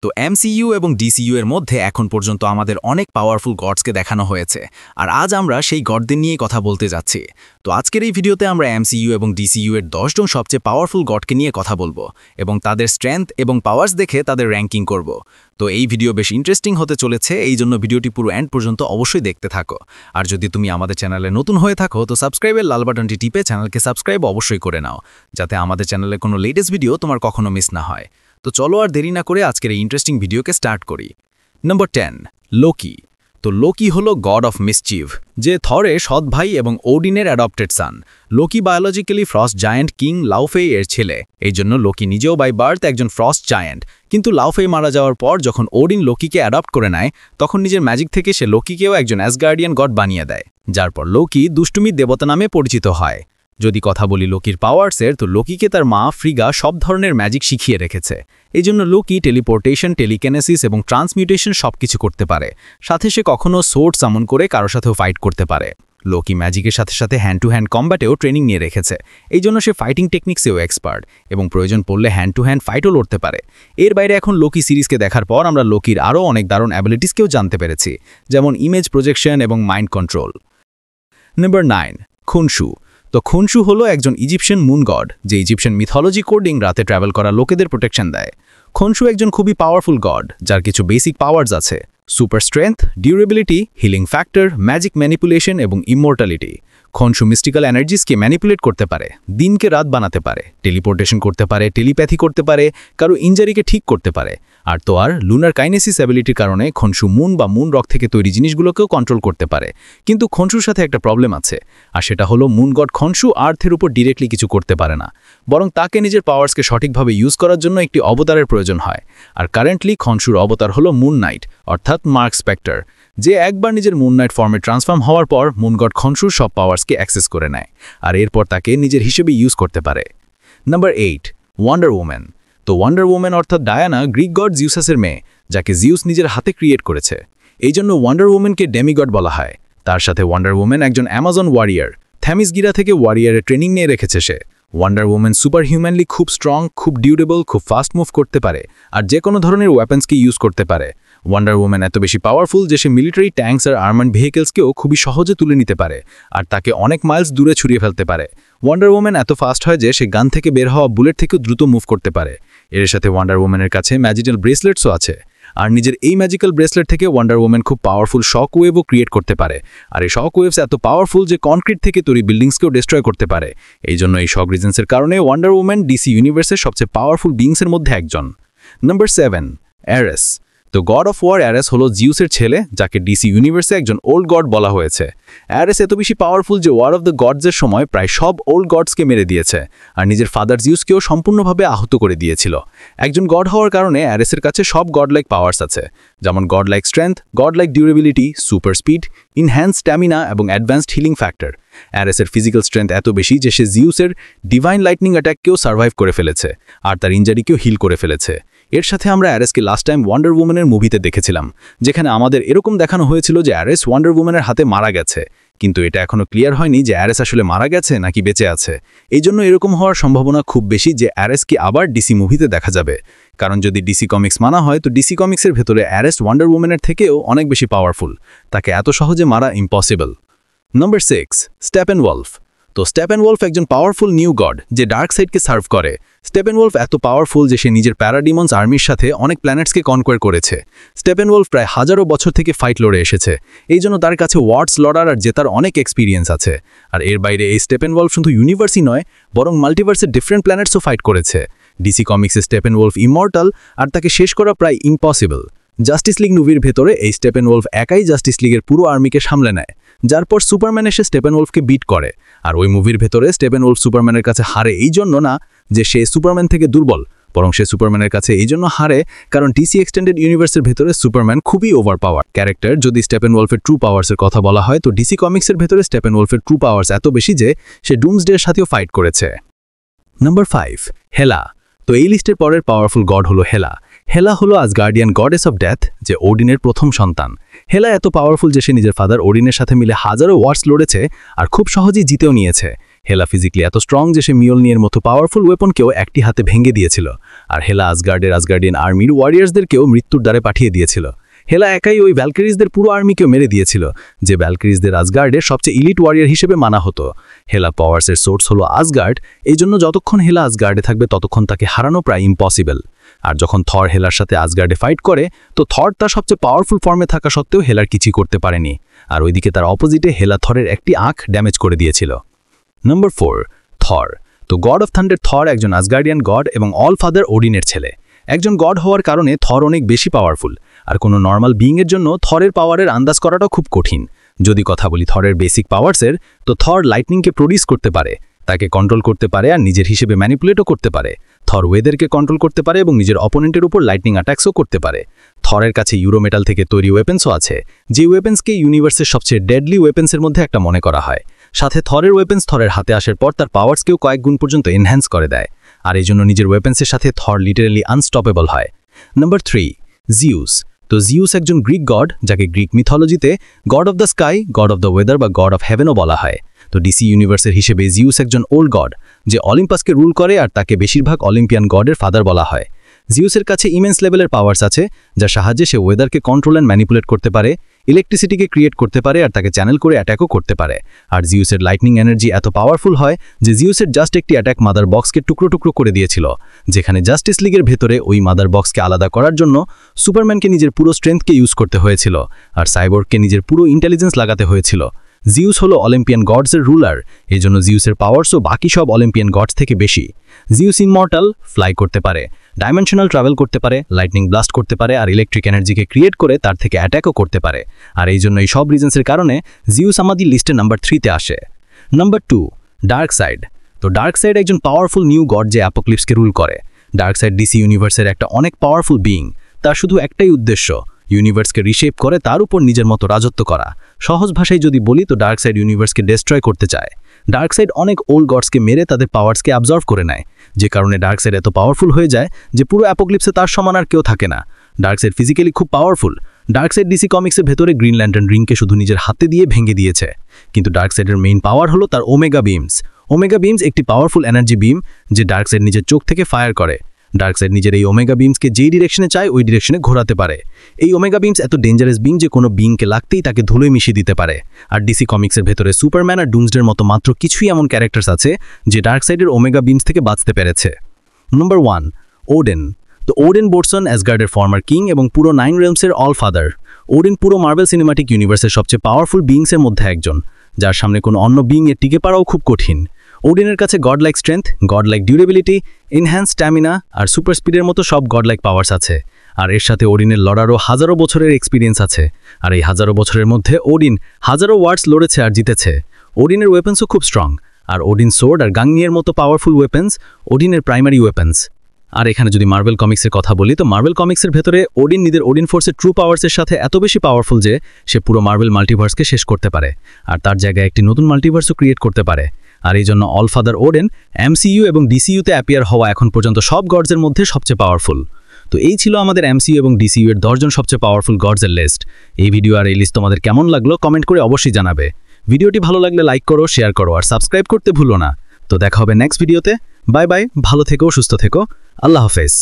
তো এমসিইউ এবং ডিসিইউ এর মধ্যে এখন পর্যন্ত আমাদের অনেক পাওয়ারফুল গডসকে দেখানো হয়েছে, আর আজ আমরা সেই গডদের নিয়ে কথা বলতে যাচ্ছি। তো আজকের এই ভিডিওতে আমরা এমসিইউ এবং ডিসিইউ এর 10 জন সবচেয়ে পাওয়ারফুল গডকে নিয়ে কথা বলবো এবং তাদের স্ট্রেংথ এবং পাওয়ার্স দেখে তাদের র্যাঙ্কিং করব। তো এই ভিডিও বেশ ইন্টারেস্টিং হতে চলেছে, এই জন্য ভিডিওটি পুরো এন্ড পর্যন্ত অবশ্যই দেখতে থাকো। আর যদি তুমি আমাদের চ্যানেলে নতুন হয়ে থাকো তো সাবস্ক্রাইবের লাল বাটনটি টিপে চ্যানেলকে সাবস্ক্রাইব অবশ্যই করে নাও, যাতে আমাদের চ্যানেলে কোনো লেটেস্ট ভিডিও তোমার কখনো মিস না হয়। তো চলো আর দেরি না করে আজকের এই ইন্টারেস্টিং ভিডিওকে স্টার্ট করি। Number 10, Loki. তো লোকি হলো গড অফ মিসচিভ, যে থরে সৎ ভাই এবং ওডিনের adopted son. Loki biologically frost giant king Laufey এর ছেলে, এই জন্য লোকি নিজেও বাই বার্থ একজন ফ্রস্ট জায়ান্ট। কিন্তু লাউফে মারা যাওয়ার পর যখন ওডিন লোকিকে অ্যাডপ্ট করে নেয়, তখন নিজের ম্যাজিক থেকে সে লোকিকেও একজন অ্যাসগার্ডিয়ান গড বানিয়ে দেয়, যার পর লোকি দুষ্টুমির দেবতা নামে পরিচিত হয়। যদি কথা বলি লোকির পাওয়ার্সের, তো লোকিকে তার মা ফ্রিগা সব ধরনের ম্যাজিক শিখিয়ে রেখেছে। এই জন্য লোকি টেলিপোর্টেশন, টেলিকেনেসিস এবং ট্রান্সমিউটেশন সবকিছু করতে পারে। সাথে সে কখনো সোর্ড সামন করে কারোর সাথেও ফাইট করতে পারে। লোকি ম্যাজিকের সাথে সাথে হ্যান্ড টু হ্যান্ড কম্ব্যাটেও ট্রেনিং নিয়ে রেখেছে, এই জন্য সে ফাইটিং টেকনিক্সেও এক্সপার্ট এবং প্রয়োজন পড়লে হ্যান্ড টু হ্যান্ড ফাইটও লড়তে পারে। এর বাইরে এখন লোকি সিরিজকে দেখার পর আমরা লোকির আরও অনেক দারুণ অ্যাবিলিটিসকেও জানতে পেরেছি, যেমন ইমেজ প্রজেকশন এবং মাইন্ড কন্ট্রোল। নম্বর 9, খুনসু। তো খুনসু হলো একজন ইজিপশিয়ান মুন গড, যে ইজিপশিয়ান মিথোলজি কোডিং রাতে ট্রাভেল করা লোকেদের প্রোটেকশন দেয়। খুনসু একজন খুবই পাওয়ারফুল গড, যার কিছু বেসিক পাওয়ার্স আছে: super strength, durability, healing factor, magic manipulation এবং ইমমর্টালিটি। খুনসু মিস্টিক্যাল এনার্জিসকে ম্যানিপুলেট করতে পারে, দিনকে রাত বানাতে পারে, টেলিপোর্টেশন করতে পারে, টেলিপ্যাথি করতে পারে, কারো ইঞ্জারিকে ঠিক করতে পারে। আর তো আর লুনার কাইনেসিস অ্যাবিলিটির কারণে খুনসু মুন বা মুন রক থেকে তৈরি জিনিসগুলোকেও কন্ট্রোল করতে পারে। কিন্তু খুনসুর সাথে একটা প্রবলেম আছে, আর সেটা হলো মুন গড খুনসু আর্থের উপর ডিরেক্টলি কিছু করতে পারে না, বরং তাকে নিজের পাওয়ার্সকে সঠিকভাবে ইউজ করার জন্য একটি অবতারের প্রয়োজন হয়। আর কারেন্টলি খুনসুর অবতার হলো মুন নাইট, অর্থাৎ মার্ক স্পেক্টর, যে একবার নিজের মুন নাইট ফর্মে ট্রান্সফর্ম হওয়ার পর মুন গড খুনসুর সব পাওয়ার্সকে অ্যাক্সেস করে নেয়, আর এরপর তাকে নিজের হিসেবে ইউজ করতে পারে। Number 8, wonder woman. তো ওয়ান্ডার ওম্যান অর্থাৎ ডায়ানা গ্রিক গড জিউসাসের মেয়ে, যাকে জিউস নিজের হাতে ক্রিয়েট করেছে। এই জন্য ওয়ান্ডার ওম্যানকে ডেমিগড বলা হয়। তার সাথে ওয়ান্ডার ওম্যান একজন অ্যামাজন ওয়ারিয়ার, থ্যামিসগিরা থেকে ওয়ারিয়ারের ট্রেনিং নিয়ে রেখেছে সে। ওয়ান্ডার ওম্যান সুপার হিউম্যানলি খুব স্ট্রং, খুব ডিউরেবল, খুব ফাস্ট মুভ করতে পারে, আর যে কোনো ধরনের ওয়েপন্সকে ইউজ করতে পারে। ওয়ান্ডার ওম্যান এত বেশি পাওয়ারফুল যে সে মিলিটারি ট্যাঙ্কস আর আর্মার্ড ভেহিকেলসকেও খুবই সহজে তুলে নিতে পারে, আর তাকে অনেক মাইলস দূরে ছড়িয়ে ফেলতে পারে। ওয়ান্ডার ওম্যান এত ফাস্ট হয় যে সে গান থেকে বের হওয়া বুলেট থেকেও দ্রুত মুভ করতে পারে। এর সাথে ওয়ান্ডার ওম্যানের কাছে ম্যাজিক্যাল ব্রেসলেটসও আছে, আর নিজের এই ম্যাজিক্যাল ব্রেসলেট থেকে ওয়ান্ডার ওম্যান খুব পাওয়ারফুল শক ওয়েভও ক্রিয়েট করতে পারে। আর এই শক ওয়েভস এত পাওয়ারফুল যে কনক্রিট থেকে তৈরি বিল্ডিংসকেও ডিস্ট্রয় করতে পারে। এই জন্য এই শক রিজনসের কারণে ওয়ান্ডার ওম্যান ডিসি ইউনিভার্সের সবচেয়ে পাওয়ারফুল বিংসের মধ্যে একজন। Number 7, arrays. তো গড অফ ওয়ার অ্যারেস হলো জিউসের ছেলে, যাকে ডিসি ইউনিভার্সে একজন ওল্ড গড বলা হয়েছে। অ্যারেস এত বেশি পাওয়ারফুল যে ওয়ার অফ দ্য গডসের সময় প্রায় সব ওল্ড গডসকে মেরে দিয়েছে, আর নিজের ফাদার জিউসকেও সম্পূর্ণভাবে আহত করে দিয়েছিল। একজন গড হওয়ার কারণে অ্যারেসের কাছে সব গড লাইক পাওয়ার্স আছে, যেমন godlike strength, godlike durability, super speed, enhance stamina এবং অ্যাডভান্সড হিলিং ফ্যাক্টর। অ্যারেসের ফিজিক্যাল স্ট্রেংথ এত বেশি যে সে জিউসের ডিভাইন লাইটনিং অ্যাটাককেও সার্ভাইভ করে ফেলেছে, আর তার ইঞ্জারিকেও হিল করে ফেলেছে। এর সাথে আমরা অ্যারেসকে লাস্ট টাইম ওয়ান্ডার ওম্যানের মুভিতে দেখেছিলাম, যেখানে আমাদের এরকম দেখানো হয়েছিল যে অ্যারেস ওয়ান্ডার ওম্যানের হাতে মারা গেছে, কিন্তু এটা এখনও ক্লিয়ার হয়নি যে অ্যারেস আসলে মারা গেছে নাকি বেঁচে আছে। এই জন্য এরকম হওয়ার সম্ভাবনা খুব বেশি যে অ্যারেসকে আবার ডিসি মুভিতে দেখা যাবে, কারণ যদি ডিসি কমিক্স মানা হয় তো ডিসি কমিক্সের ভেতরে অ্যারেস ওয়ান্ডার ওম্যানের থেকেও অনেক বেশি পাওয়ারফুল, তাকে এত সহজে মারা ইম্পসিবল। নম্বর 6, স্টেপেনওলফ। তো স্টেপেনওলফ একজন পাওয়ারফুল নিউ গড, যে ডার্ক সাইডকে সার্ভ করে। স্টেপেনওলফ এত পাওয়ারফুল যে সে নিজের প্যারাডিমন্স আর্মির সাথে অনেক প্ল্যানেটসকে কনকোয়ার করেছে। স্টেপেনওলফ প্রায় হাজারো বছর থেকে ফাইট লড়ে এসেছে, এই জন্য তার কাছে ওয়ার্ডস লড়ার আর জেতার অনেক এক্সপিরিয়েন্স আছে। আর এর বাইরে এই স্টেপেনওলফ শুধু ইউনিভার্সই নয়, বরং মাল্টিভার্সের ডিফারেন্ট প্ল্যানেটসও ফাইট করেছে। ডিসি কমিক্সে স্টেপেনওলফ ইমর্টাল, আর তাকে শেষ করা প্রায় ইম্পসিবল। জাস্টিস লিগ মুভির ভেতরে এই স্টেপেনওলফ একাই জাস্টিস লিগের পুরো আর্মিকে সামলে নেয়, যার পর সুপারম্যান এসে স্টেপেনওলফকে বিট করে। আর ওই মুভির ভেতরে স্টেপেনওলফ সুপারম্যানের কাছে হারে এই জন্য না যে সে সুপারম্যান থেকে দুর্বল, বরং সে সুপারম্যানের কাছে এই জন্য হারে কারণ ডিসি এক্সটেন্ডেড ইউনিভার্সের ভেতরে সুপারম্যান খুবই ওভার পাওয়ার ক্যারেক্টার। যদি স্টেপেনওলফের ট্রু পাওয়ার্সের কথা বলা হয় তো ডিসি কমিক্সের ভেতরে স্টেপেনওলফের ট্রু পাওয়ার্স এত বেশি যে সে ডুমসডের সাথেও ফাইট করেছে। নাম্বার 5, হেলা। তো এই লিস্টের পরের পাওয়ারফুল গড হলো হেলা। হেলা হলো আসগার্ডিয়ান গডেস অফ ডেথ, যে ওডিনের প্রথম সন্তান। হেলা এত পাওয়ারফুল যে সে নিজের ফাদার ওডিনের সাথে মিলে হাজারো ওয়ার্স লড়েছে আর খুব সহজেই জিতেও নিয়েছে। হেলা ফিজিক্যালি এত স্ট্রং যে সে মিওলনিয়ের মতো পাওয়ারফুল ওয়েপনকেও একটি হাতে ভেঙে দিয়েছিল, আর হেলা আসগার্ডিয়ান আর্মির ওয়ারিয়ার্সদেরকেও মৃত্যুর দ্বারে পাঠিয়ে দিয়েছিল। হেলা একাই ওই ভ্যালকিরিসদের পুরো আর্মিকেও মেরে দিয়েছিল, যে ভ্যালকিরিসদের আসগার্ডের সবচেয়ে ইলিট ওয়ারিয়ার হিসেবে মানা হতো। হেলা পাওয়ার্সের সোর্স হলো আসগার্ড, এই জন্য যতক্ষণ হেলা আসগার্ডে থাকবে ততক্ষণ তাকে হারানো প্রায় ইম্পসিবল। আর যখন থর হেলার সাথে আসগার্ডে ফাইট করে, তো থর তার সবচেয়ে পাওয়ারফুল ফর্মে থাকা সত্ত্বেও হেলার কিছুই করতে পারেনি, আর ওইদিকে তার অপোজিটে হেলা থরের একটি আঁখ ড্যামেজ করে দিয়েছিল। নম্বর 4, থর। তো গড অফ থান্ডার থর একজন আসগার্ডিয়ান গড এবং অল ফাদার ওডিনের ছেলে। একজন গড হওয়ার কারণে থর অনেক বেশি পাওয়ারফুল, আর কোনো নর্মাল বিইংয়ের জন্য থরের পাওয়ারের আন্দাজ করাটাও খুব কঠিন। যদি কথা বলি থরের বেসিক পাওয়ার্সের, তো থর লাইটনিংকে প্রডিউস করতে পারে, তাকে কন্ট্রোল করতে পারে আর নিজের হিসেবে ম্যানিপুলেটও করতে পারে। থর ওয়েদারকে কন্ট্রোল করতে পারে এবং নিজের অপোনেন্টের উপর লাইটনিং অ্যাটাকসও করতে পারে। থরের কাছে ইউরোমেটাল থেকে তৈরি ওয়েপেন্সও আছে, যে ওয়েপেন্সকে ইউনিভার্সের সবচেয়ে ডেডলি ওয়েপেন্সের মধ্যে একটা মনে করা হয়। সাথে থরের ওয়েপেন্স থরের হাতে আসার পর তার পাওয়ার্সকেও কয়েক গুণ পর্যন্ত এনহ্যান্স করে দেয়, আর এই জন্য নিজের ওয়েপেন্সের সাথে থর লিটারালি আনস্টপেবল হয়। Number 3, Zeus. তো জিউস একজন গ্রিক গড, যাকে গ্রিক মিথোলজিতে god of the sky, god of the weather বা গড অফ হেভেনও বলা হয়। তো ডিসি ইউনিভার্সের হিসেবে জিউস একজন ওল্ড গড, যে অলিম্পাসকে রুল করে, আর তাকে বেশিরভাগ অলিম্পিয়ান গডের ফাদার বলা হয়। জিউসের কাছে ইমেন্স লেভেলের পাওয়ার্স আছে, যার সাহায্যে সে ওয়েদারকে কন্ট্রোল অ্যান্ড ম্যানিপুলেট করতে পারে, ইলেকট্রিসিটিকে ক্রিয়েট করতে পারে, আর তাকে চ্যানেল করে অ্যাটাকও করতে পারে। আর জিউসের লাইটনিং এনার্জি এত পাওয়ারফুল হয় যে জিউসের জাস্ট একটি অ্যাটাক মাদার বক্সকে টুকরো টুকরো করে দিয়েছিল, যেখানে জাস্টিস লিগের ভেতরে ওই মাদার বক্সকে আলাদা করার জন্য সুপারম্যানকে নিজের পুরো স্ট্রেংথকে ইউজ করতে হয়েছিল, আর সাইবর্গকে নিজের পুরো ইন্টেলিজেন্স লাগাতে হয়েছিল। জিউস হলো অলিম্পিয়ান গডসের রুলার, এই জন্য জিউসের পাওয়ার্সও বাকি সব অলিম্পিয়ান গডস থেকে বেশি। জিউস ইমমর্টাল, ফ্লাই করতে পারে, ডাইমেনশনাল ট্রাভেল করতে পারে, লাইটনিং ব্লাস্ট করতে পারে, আর ইলেকট্রিক এনার্জিকে ক্রিয়েট করে তার থেকে অ্যাটাকও করতে পারে। আর এই জন্য এই সব রিজনসের কারণে জিউস আমাদের লিস্টে নাম্বার 3-তে আসে। নম্বর 2, ডার্ক সাইড। তো ডার্ক সাইড একজন পাওয়ারফুল নিউ গড যে অ্যাপোক্লিপসকে রুল করে। ডার্ক সাইড ডিসি ইউনিভার্সের একটা অনেক পাওয়ারফুল বিইং, তার শুধু একটাই উদ্দেশ্য, ইউনিভার্সকে রিশেপ করে তার উপর নিজের মতো রাজত্ব করা। সহজ ভাষায় যদি বলি, তো ডার্ক সাইড ইউনিভার্সকে ডেস্ট্রয় করতে চায়। ডার্ক সাইড অনেক ওল্ড গডসকে মেরে তাদের পাওয়ার্সকে অ্যাবজর্ভ করে নেয়, যে কারণে ডার্ক সাইড এত পাওয়ারফুল হয়ে যায় যে পুরো অ্যাপোক্লিপসে তার সমান আর কেউ থাকে না। ডার্ক সাইড ফিজিক্যালি খুব পাওয়ারফুল। ডার্ক সাইড ডিসি কমিক্সের ভেতরে গ্রিন ল্যান্টার্ন রিংকে শুধু নিজের হাতে দিয়ে ভেঙে দিয়েছে, কিন্তু ডার্ক সাইডের মেইন পাওয়ার হলো তার ওমেগা বিমস। ওমেগা বিমস একটি পাওয়ারফুল এনার্জি বিম, যে ডার্ক সাইড নিজের চোখ থেকে ফায়ার করে। ডার্ক সাইড নিজের এই ওমেগা বিমসকে যেই ডিরেকশনে চায় ওই ডিরেকশনে ঘোরাতে পারে। এই ওমেগা বিমস এত ডেঞ্জারাস বিম যে কোনো বিংকে লাগতেই তাকে ধুলোয় মিশিয়ে দিতে পারে। আর ডিসি কমিক্সের ভেতরে সুপারম্যান আর ডুমসডের মতো মাত্র কিছুই এমন ক্যারেক্টার্স আছে যে ডার্ক সাইডের ওমেগা বিমস থেকে বাঁচতে পেরেছে। নম্বর 1, ওডেন। তো ওডেন বোরসন অ্যাসগার্ডের ফর্মার কিং এবং পুরো 9 রেলমসের অল ফাদার। ওডেন পুরো মার্বেল সিনেমাটিক ইউনিভার্সের সবচেয়ে পাওয়ারফুল বিংসের মধ্যে একজন, যার সামনে কোনো অন্য বিং এর টিকে পারাও খুব কঠিন। ওডিনের কাছে godlike strength, godlike durability, enhance stamina আর সুপার স্পিডের মতো সব গড লাইক পাওয়ার্স আছে। আর এর সাথে ওডিনের লড়ারও হাজারো বছরের এক্সপিরিয়েন্স আছে, আর এই হাজারো বছরের মধ্যে ওডিন হাজারো ওয়ার্ডস লড়েছে আর জিতেছে। ওডিনের ওয়েপেন্সও খুব স্ট্রং, আর ওডিন সোর্ড আর গাংনিয়ের মতো পাওয়ারফুল ওয়েপেন্স ওডিনের প্রাইমারি ওয়েপেন্স। আর এখানে যদি মার্বেল কমিক্সের কথা বলি, তো মার্বেল কমিক্সের ভেতরে ওডিন নিজের ওডিন ফোর্সের ট্রু পাওয়ার্সের সাথে এত বেশি পাওয়ারফুল যে সে পুরো মার্বেল মাল্টিভার্সকে শেষ করতে পারে, আর তার জায়গায় একটি নতুন মাল্টিভার্সও ক্রিয়েট করতে পারে। আর এই জন্য অল ফাদার ওডেন এমসিইউ এবং ডিসিইউতে অ্যাপিয়ার হওয়া এখন পর্যন্ত সব গডসের মধ্যে সবচেয়ে পাওয়ারফুল। তো এই ছিল আমাদের এমসিইউ এবং ডিসিইউ এর 10 জন সবচেয়ে পাওয়ারফুল গডসের লিস্ট। এই ভিডিও আর এই লিস্ট তোমাদের কেমন লাগলো কমেন্ট করে অবশ্যই জানাবে। ভিডিওটি ভালো লাগলে লাইক করো, শেয়ার করো আর সাবস্ক্রাইব করতে ভুলো না। তো দেখা হবে নেক্সট ভিডিওতে। বাই বাই, ভালো থেকো, সুস্থ থেকো, আল্লাহ হাফেজ।